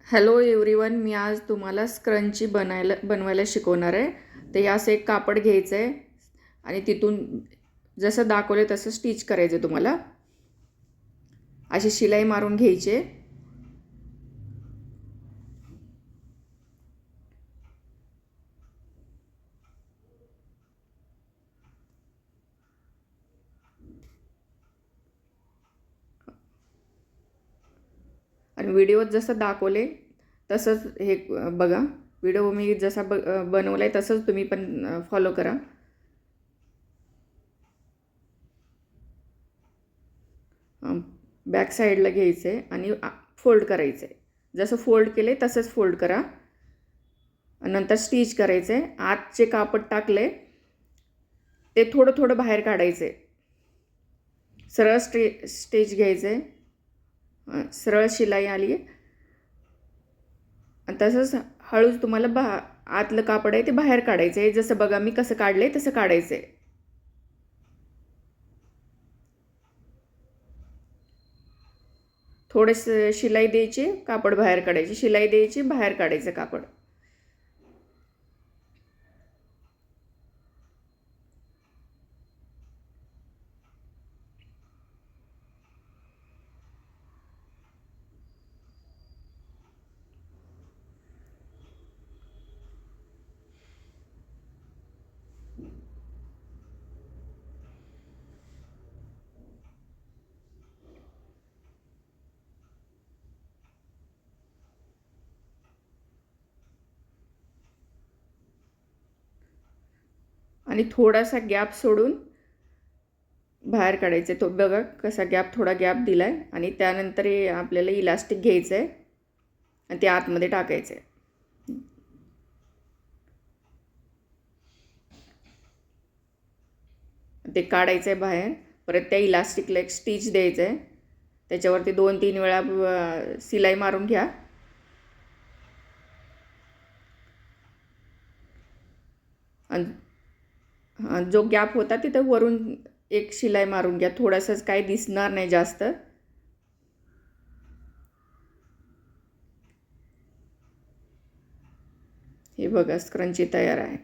Hello everyone, मी आज तुम्हाला scrunchie बनवायला शिकवणार आहे. तर यास एक कापड घ्यायचं आहे आणि तिथून जसं दाखवले तसं स्टिच करायचं. तुम्हाला अशी शिलाई मारून घ्यायची आणि व्हिडिओत जसं दाखवले तसंच हे बघा. व्हिडिओ मी जसा बनवला आहे तसंच तुम्ही पण फॉलो करा. बॅक साईडला घ्यायचं आहे आणि फोल्ड करायचं आहे. जसं फोल्ड केले तसंच फोल्ड करा. नंतर स्टिच करायचं आहे. आत जे कापड टाकले ते थोडं थोडं बाहेर काढायचं आहे. सरळ स्टिच घ्यायचं आहे. सरळ शिलाई आली आहे आणि तसंच हळूच तुम्हाला आतलं कापड आहे ते बाहेर काढायचं आहे. जसं बघा मी कसं काढलं आहे तसं काढायचं आहे. थोडेसे शिलाई द्यायची, कापड बाहेर काढायची, शिलाई द्यायची, बाहेर काढायचं कापड. आणि थोडासा गॅप सोडून बाहेर काढायचं. तो बघा कसा थोडा गॅप दिला आहे. आणि त्यानंतर आपल्याला इलास्टिक घ्यायचं आहे आणि ते आतमध्ये टाकायचं आहे. ते काढायचं आहे बाहेर. परत त्या इलास्टिकला एक स्टिच द्यायचं आहे. त्याच्यावरती 2-3 वेळा शिलाई मारून घ्या. आणि जो गॅप होता तिथं वरून एक शिलाई मारून घ्या. थोडंसंच काही दिसणार नाही जास्त. हे बघा स्क्रंची तयार आहे.